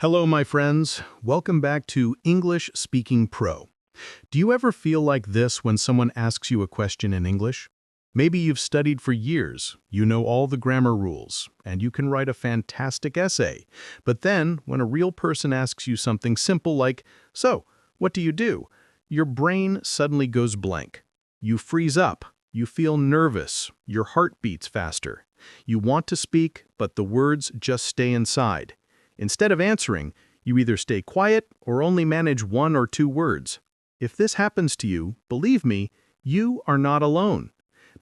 Hello, my friends. Welcome back to English Speaking Pro. Do you ever feel like this when someone asks you a question in English? Maybe you've studied for years, you know all the grammar rules, and you can write a fantastic essay. But then, when a real person asks you something simple like, "So, what do you do?" your brain suddenly goes blank. You freeze up, you feel nervous, your heart beats faster. You want to speak, but the words just stay inside. Instead of answering, you either stay quiet or only manage one or two words. If this happens to you, believe me, you are not alone.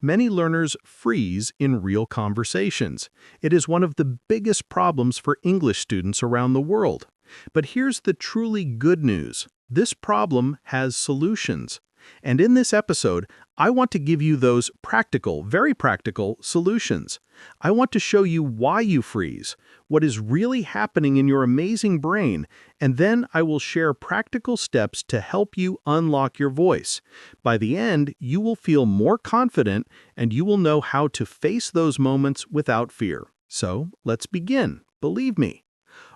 Many learners freeze in real conversations. It is one of the biggest problems for English students around the world. But here's the truly good news. This problem has solutions. And in this episode, I want to give you those practical, very practical solutions. I want to show you why you freeze, what is really happening in your amazing brain, and then I will share practical steps to help you unlock your voice. By the end, you will feel more confident and you will know how to face those moments without fear. So, let's begin. Believe me.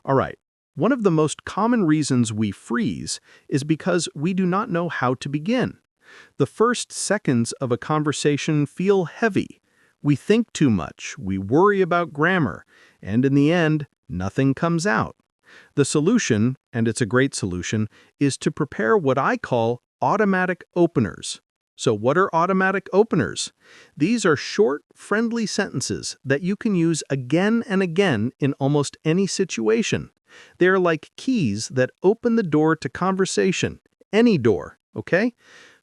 All right. One of the most common reasons we freeze is because we do not know how to begin. The first seconds of a conversation feel heavy. We think too much, we worry about grammar, and in the end, nothing comes out. The solution, and it's a great solution, is to prepare what I call automatic openers. So what are automatic openers? These are short, friendly sentences that you can use again and again in almost any situation. They are like keys that open the door to conversation, any door, okay?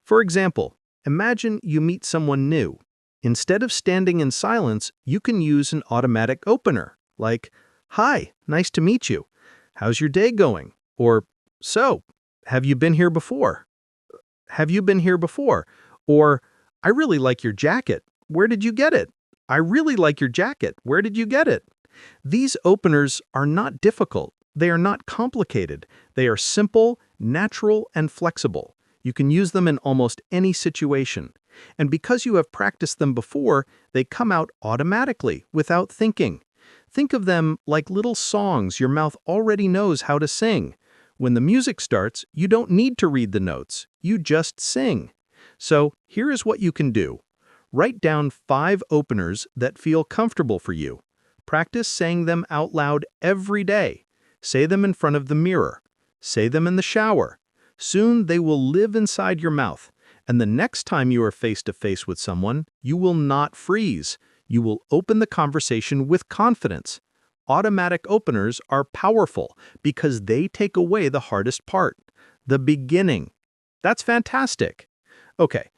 For example, imagine you meet someone new. Instead of standing in silence, you can use an automatic opener, like, "Hi, nice to meet you. How's your day going?" Or, "So, have you been here before?" "Have you been here before?" Or, "I really like your jacket. Where did you get it?" "I really like your jacket. Where did you get it?" These openers are not difficult. They are not complicated. They are simple, natural, and flexible. You can use them in almost any situation. And because you have practiced them before, they come out automatically, without thinking. Think of them like little songs your mouth already knows how to sing. When the music starts, you don't need to read the notes. You just sing. So here is what you can do. Write down 5 openers that feel comfortable for you. Practice saying them out loud every day. Say them in front of the mirror. Say them in the shower. Soon they will live inside your mouth, and the next time you are face to face with someone, you will not freeze. You will open the conversation with confidence. Automatic openers are powerful because they take away the hardest part, the beginning. That's fantastic. Okay,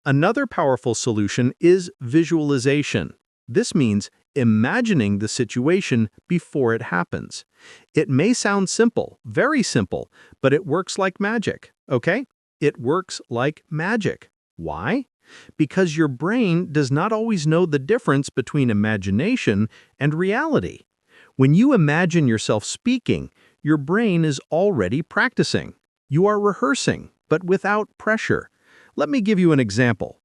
another powerful solution is visualization. This means imagining the situation before it happens. It may sound simple, very simple, but it works like magic, okay? It works like magic. Why? Because your brain does not always know the difference between imagination and reality. When you imagine yourself speaking, your brain is already practicing. You are rehearsing, but without pressure. Let me give you an example.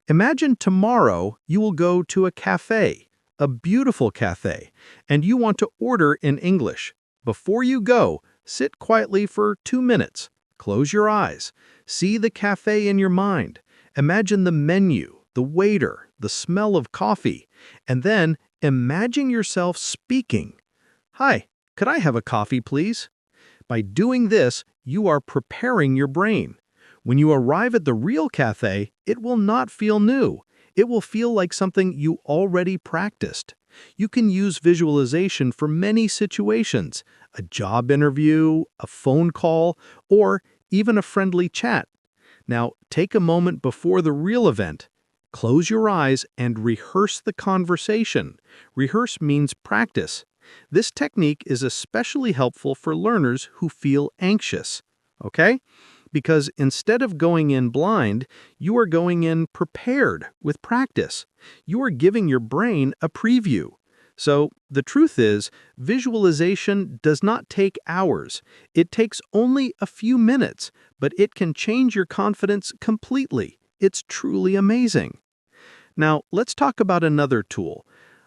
Imagine tomorrow you will go to a cafe, a beautiful cafe, and you want to order in English. Before you go, sit quietly for 2 minutes. Close your eyes. See the cafe in your mind. Imagine the menu, the waiter, the smell of coffee, and then imagine yourself speaking. "Hi, could I have a coffee, please?" By doing this, you are preparing your brain. When you arrive at the real cafe, it will not feel new. It will feel like something you already practiced. You can use visualization for many situations: a job interview, a phone call, or even a friendly chat. Now, take a moment before the real event. Close your eyes and rehearse the conversation. Rehearse means practice. This technique is especially helpful for learners who feel anxious. Okay? Because instead of going in blind, you are going in prepared with practice. You are giving your brain a preview. So, the truth is, visualization does not take hours. It takes only a few minutes, but it can change your confidence completely. It's truly amazing. Now, let's talk about another tool.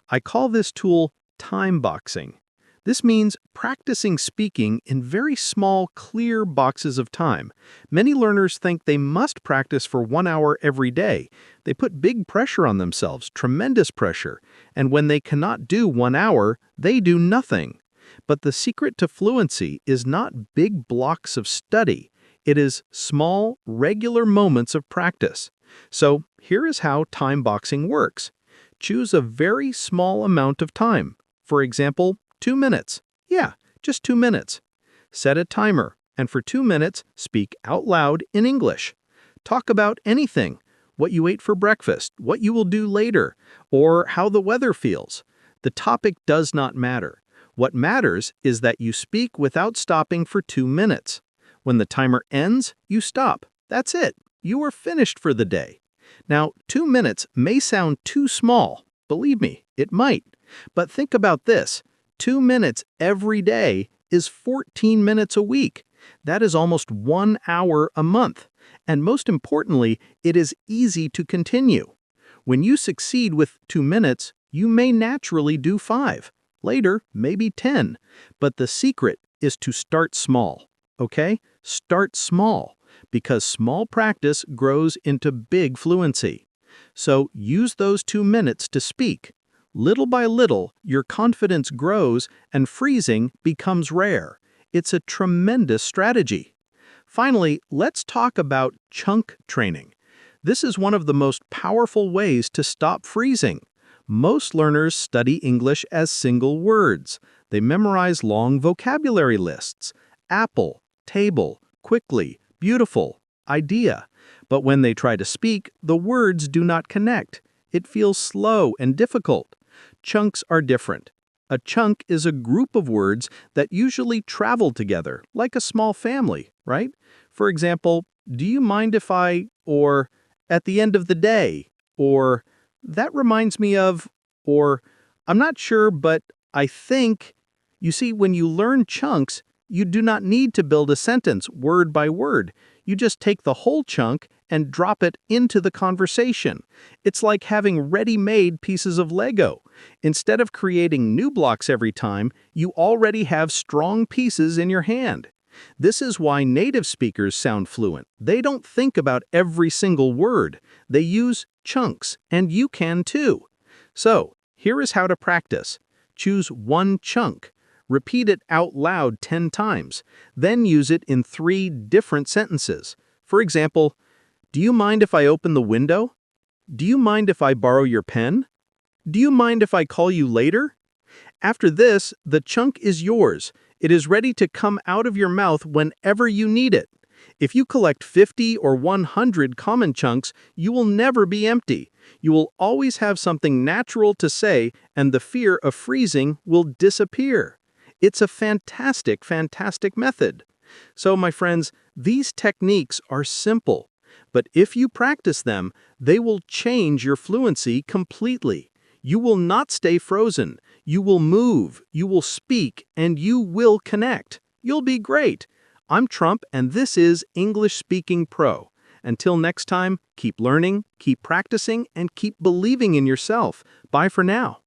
I call this tool time boxing. This means practicing speaking in very small, clear boxes of time. Many learners think they must practice for 1 hour every day. They put big pressure on themselves, tremendous pressure, and when they cannot do 1 hour, they do nothing. But the secret to fluency is not big blocks of study. It is small, regular moments of practice. So here is how time boxing works. Choose a very small amount of time. For example, 2 minutes. Yeah, just 2 minutes. Set a timer, and for 2 minutes, speak out loud in English. Talk about anything, what you ate for breakfast, what you will do later, or how the weather feels. The topic does not matter. What matters is that you speak without stopping for 2 minutes. When the timer ends, you stop. That's it. You are finished for the day. Now, 2 minutes may sound too small. Believe me, it might. But think about this. 2 minutes every day is 14 minutes a week. That is almost 1 hour a month. And most importantly, it is easy to continue. When you succeed with 2 minutes, you may naturally do 5. Later, maybe 10. But the secret is to start small. Okay? Start small, because small practice grows into big fluency. So use those 2 minutes to speak. Little by little, your confidence grows and freezing becomes rare. It's a tremendous strategy. Finally, let's talk about chunk training. This is one of the most powerful ways to stop freezing. Most learners study English as single words. They memorize long vocabulary lists. Apple, table, quickly, beautiful, idea. But when they try to speak, the words do not connect. It feels slow and difficult. Chunks are different. A chunk is a group of words that usually travel together, like a small family, right? For example, do you mind if I, or at the end of the day, or that reminds me of, or I'm not sure, but I think. You see, when you learn chunks, you do not need to build a sentence word by word. You just take the whole chunk and drop it into the conversation. It's like having ready-made pieces of Lego. Instead of creating new blocks every time, you already have strong pieces in your hand. This is why native speakers sound fluent. They don't think about every single word. They use chunks, and you can too. So, here is how to practice. Choose one chunk. Repeat it out loud 10 times. Then use it in 3 different sentences. For example, do you mind if I open the window? Do you mind if I borrow your pen? Do you mind if I call you later? After this, the chunk is yours. It is ready to come out of your mouth whenever you need it. If you collect 50 or 100 common chunks, you will never be empty. You will always have something natural to say, and the fear of freezing will disappear. It's a fantastic, fantastic method. So, my friends, these techniques are simple, but if you practice them, they will change your fluency completely. You will not stay frozen. You will move, you will speak, and you will connect. You'll be great. I'm Trump, and this is English Speaking Pro. Until next time, keep learning, keep practicing, and keep believing in yourself. Bye for now.